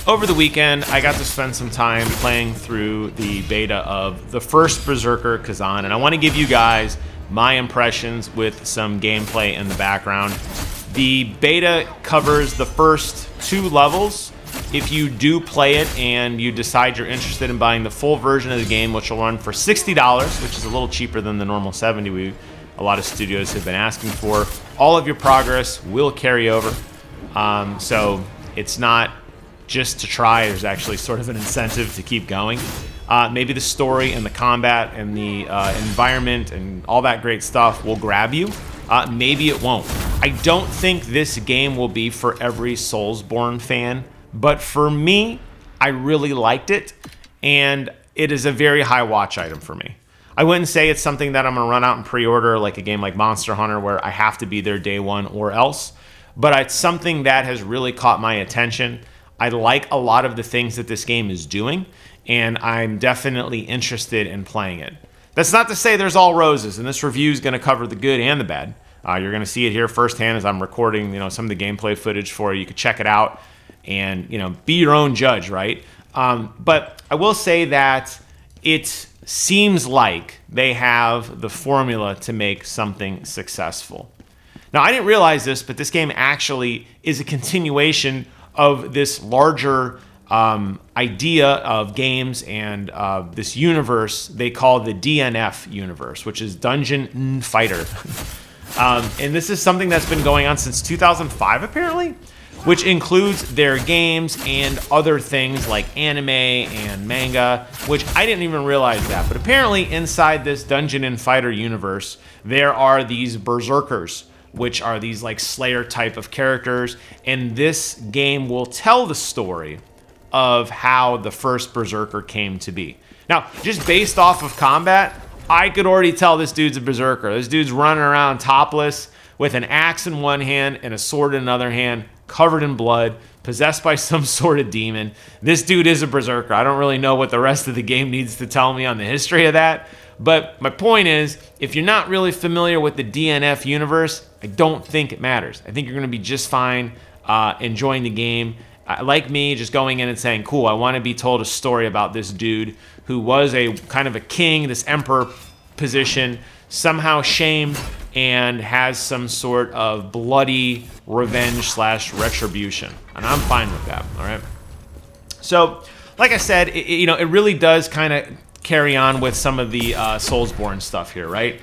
over the weekend, I got to spend some time playing through the beta of the First Bezerker Khazan, and I want to give you guys my impressions with some gameplay in the background. The beta covers the first 2 levels. If you do play it and you decide you're interested in buying the full version of the game, which will run for $60, which is a little cheaper than the normal $70 a lot of studios have been asking for, all of your progress will carry over. So it's not just to try, there's actually sort of an incentive to keep going. Maybe the story and the combat and the environment and all that great stuff will grab you. Maybe it won't. I don't think this game will be for every Soulsborne fan, but for me, I really liked it, and it is a very high watch item for me. I wouldn't say it's something that I'm going to run out and pre-order like a game like Monster Hunter where I have to be there day one or else, but it's something that has really caught my attention. I like a lot of the things that this game is doing, and I'm definitely interested in playing it. That's not to say there's all roses, and this review is going to cover the good and the bad. You're going to see it here firsthand as I'm recording, some of the gameplay footage for you. You could check it out and, be your own judge, right? But I will say that it seems like they have the formula to make something successful. Now, I didn't realize this, but this game actually is a continuation of this larger idea of games and this universe they call the DNF universe, which is Dungeon Fighter. And this is something that's been going on since 2005, apparently, which includes their games and other things like anime and manga, which I didn't even realize that. But apparently inside this Dungeon Fighter universe, there are these Berserkers, which are these like Slayer type of characters, and this game will tell the story of how the first Berserker came to be. Now, just based off of combat, I could already tell this dude's a Berserker. This dude's running around topless with an axe in one hand and a sword in another hand, covered in blood, possessed by some sort of demon. This dude is a Berserker. I don't really know what the rest of the game needs to tell me on the history of that. But my point is, if you're not really familiar with the DNF universe, I don't think it matters. I think you're going to be just fine enjoying the game. Like me, just going in and saying, cool, I want to be told a story about this dude who was a kind of a king, this emperor position, somehow shamed and has some sort of bloody revenge / retribution. And I'm fine with that, all right? So, like I said, it really does kind of carry on with some of the Soulsborne stuff here, right?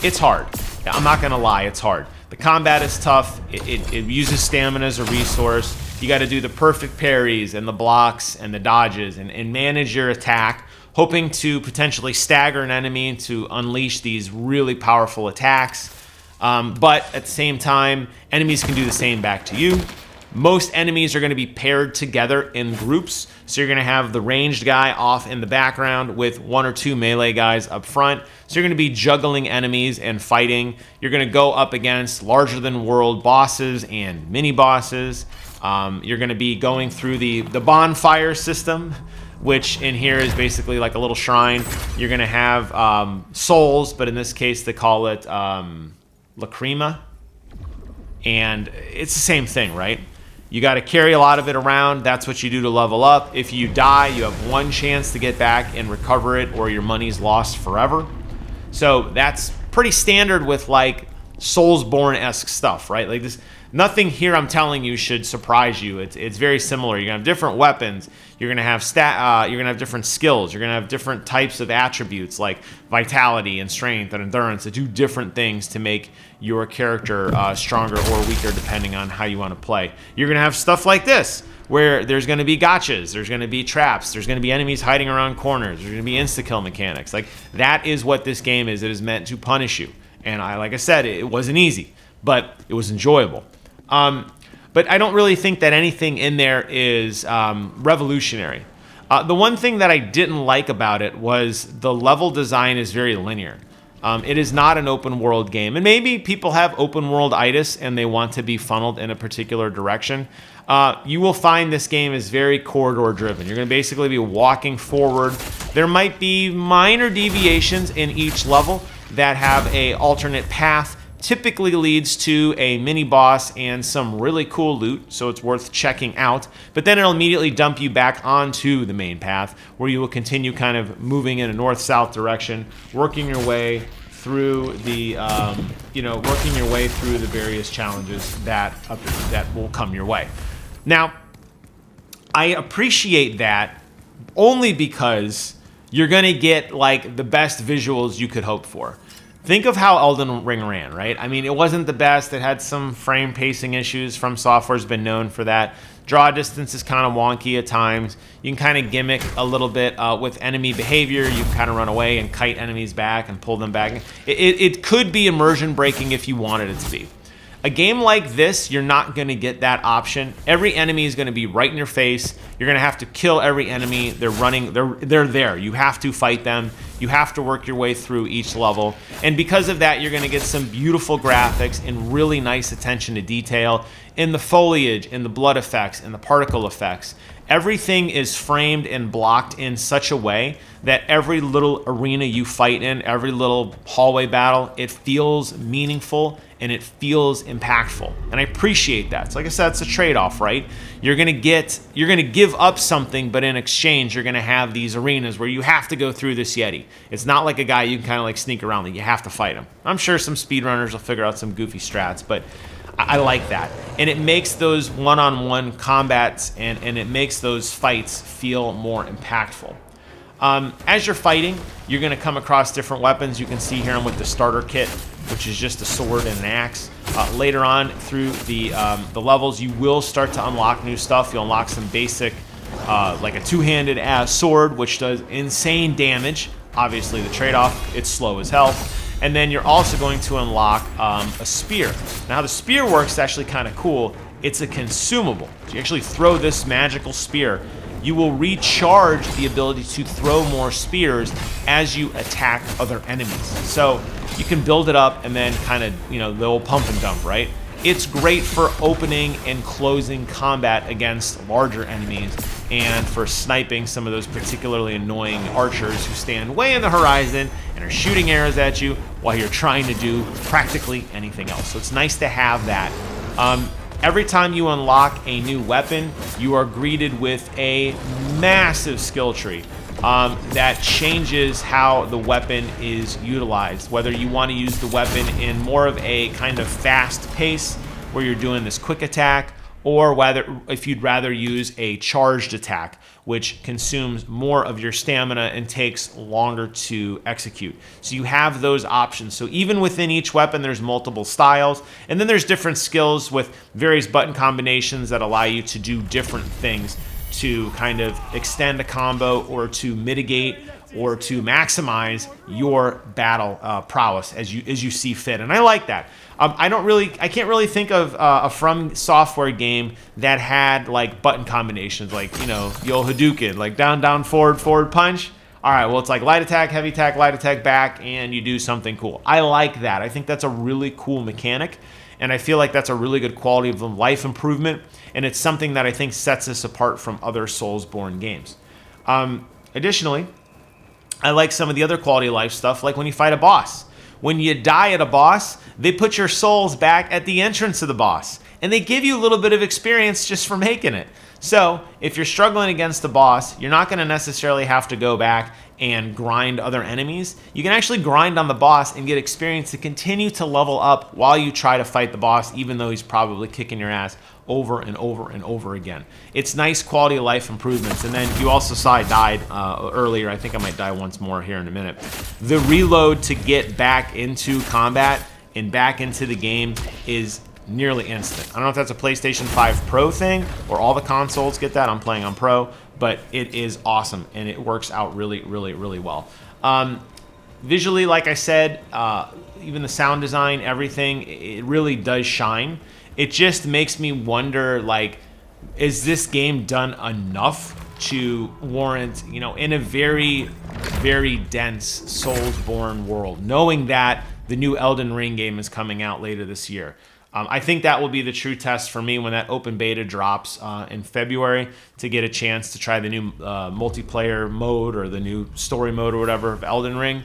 It's hard. I'm not going to lie, it's hard. The combat is tough. It uses stamina as a resource. You got to do the perfect parries and the blocks and the dodges and manage your attack, hoping to potentially stagger an enemy to unleash these really powerful attacks. But at the same time, enemies can do the same back to you. Most enemies are going to be paired together in groups. So you're going to have the ranged guy off in the background with 1 or 2 melee guys up front. So you're going to be juggling enemies and fighting. You're going to go up against larger-than-world bosses and mini-bosses. You're going to be going through the bonfire system, which in here is basically like a little shrine. You're going to have souls, but in this case they call it lacrima. And it's the same thing, right? You got to carry a lot of it around. That's what you do to level up. If you die, you have 1 chance to get back and recover it, or your money's lost forever. So that's pretty standard with like Soulsborne-esque stuff, right? Like this, nothing here I'm telling you should surprise you. It's very similar. You're gonna have different weapons. You're gonna have you're gonna have different skills. You're gonna have different types of attributes like vitality and strength and endurance that do different things to make your character stronger or weaker depending on how you want to play. You're gonna have stuff like this, where there's going to be gotchas, there's going to be traps, there's going to be enemies hiding around corners, there's going to be insta-kill mechanics. Like, that is what this game is. It is meant to punish you. And like I said, it wasn't easy, but it was enjoyable. But I don't really think that anything in there is revolutionary. The one thing that I didn't like about it was the level design is very linear. It is not an open world game. And maybe people have open world-itis and they want to be funneled in a particular direction. You will find this game is very corridor driven. You're going to basically be walking forward. There might be minor deviations in each level that have a alternate path typically leads to a mini boss and some really cool loot, so it's worth checking out. But then it'll immediately dump you back onto the main path, where you will continue kind of moving in a north-south direction, working your way through the working your way through the various challenges that will come your way. Now, I appreciate that only because you're gonna get like the best visuals you could hope for. Think of how Elden Ring ran, right? I mean, it wasn't the best. It had some frame pacing issues. From Software's been known for that. Draw distance is kind of wonky at times. You can kind of gimmick a little bit with enemy behavior. You can kind of run away and kite enemies back and pull them back. It could be immersion breaking if you wanted it to be. A game like this, you're not going to get that option. Every enemy is going to be right in your face. You're going to have to kill every enemy. They're running. They're there. You have to fight them. You have to work your way through each level. And because of that, you're going to get some beautiful graphics and really nice attention to detail in the foliage, in the blood effects, in the particle effects. Everything is framed and blocked in such a way that every little arena you fight in, every little hallway battle, it feels meaningful and it feels impactful. And I appreciate that. So like I said, it's a trade-off, right? You're gonna give up something, but in exchange, you're gonna have these arenas where you have to go through this Yeti. It's not like a guy you can kind of like sneak around, like you have to fight him. I'm sure some speedrunners will figure out some goofy strats, but I like that. And it makes those one-on-one combats and it makes those fights feel more impactful. As you're fighting, you're going to come across different weapons. You can see here I'm with the starter kit, which is just a sword and an axe. Later on through the levels, you will start to unlock new stuff. You'll unlock some basic, like a two-handed sword, which does insane damage. Obviously, the trade-off, it's slow as hell. And then you're also going to unlock a spear. Now, how the spear works is actually kind of cool. It's a consumable. So you actually throw this magical spear. You will recharge the ability to throw more spears as you attack other enemies. So you can build it up and then kind of, the old pump and dump, right? It's great for opening and closing combat against larger enemies and for sniping some of those particularly annoying archers who stand way in the horizon and are shooting arrows at you while you're trying to do practically anything else. So it's nice to have that. Every time you unlock a new weapon, you are greeted with a massive skill tree that changes how the weapon is utilized. Whether you want to use the weapon in more of a kind of fast pace where you're doing this quick attack, or whether if you'd rather use a charged attack, which consumes more of your stamina and takes longer to execute. So you have those options. So even within each weapon, there's multiple styles, and then there's different skills with various button combinations that allow you to do different things to kind of extend a combo or to mitigate or to maximize your battle prowess as you see fit. And I like that. I can't really think of a From Software game that had like button combinations, like, Yo Hadouken, like down, forward, punch. All right, well, it's like light attack, back, and you do something cool. I like that. I think that's a really cool mechanic, and I feel like that's a really good quality of life improvement, and it's something that I think sets us apart from other Soulsborne games. Additionally, I like some of the other quality of life stuff, like when you fight a boss. When you die at a boss, they put your souls back at the entrance of the boss, and they give you a little bit of experience just for making it. So if you're struggling against the boss, you're not going to necessarily have to go back and grind other enemies. You can actually grind on the boss and get experience to continue to level up while you try to fight the boss, even though he's probably kicking your ass over and over and over again. It's nice quality of life improvements. And then you also saw I died earlier. I think I might die once more here in a minute. The reload to get back into combat and back into the game is nearly instant. I don't know if that's a PlayStation 5 Pro thing or all the consoles get that. I'm playing on Pro, but it is awesome and it works out really, really, really well. Visually, like I said, even the sound design, everything, it really does shine. It just makes me wonder, like, is this game done enough to warrant, in a very, very dense Soulsborne world, knowing that the new Elden Ring game is coming out later this year? I think that will be the true test for me when that open beta drops in February, to get a chance to try the new multiplayer mode or the new story mode or whatever of Elden Ring.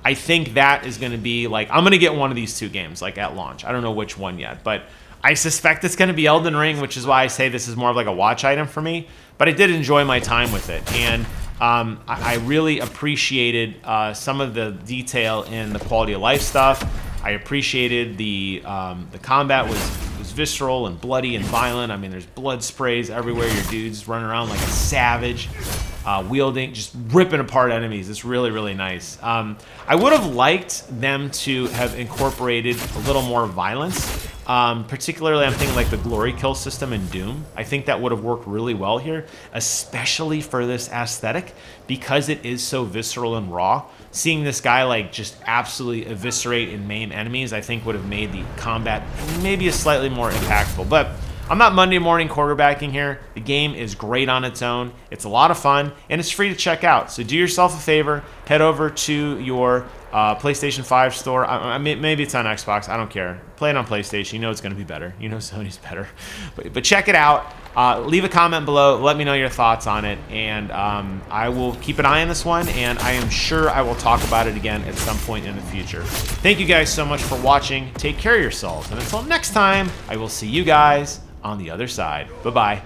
I think that is going to be like, I'm going to get one of these two games like at launch. I don't know which one yet, but I suspect it's going to be Elden Ring, which is why I say this is more of like a watch item for me. But I did enjoy my time with it, and I really appreciated some of the detail in the quality of life stuff. I appreciated the combat was visceral and bloody and violent. I mean, there's blood sprays everywhere. Your dude's running around like a savage, wielding, just ripping apart enemies. It's really, really nice. I would have liked them to have incorporated a little more violence. Particularly, I'm thinking like the glory kill system in Doom. I think that would have worked really well here, especially for this aesthetic, because it is so visceral and raw. Seeing this guy like just absolutely eviscerate and maim enemies, I think would have made the combat maybe a slightly more impactful. But I'm not Monday morning quarterbacking here. The game is great on its own. It's a lot of fun, and it's free to check out. So do yourself a favor, head over to your PlayStation 5 store. I mean, maybe it's on Xbox. I don't care. Play it on PlayStation. You know it's going to be better. You know Sony's better. But check it out. Leave a comment below. Let me know your thoughts on it. And I will keep an eye on this one. And I am sure I will talk about it again at some point in the future. Thank you guys so much for watching. Take care of yourselves. And until next time, I will see you guys on the other side. Bye-bye.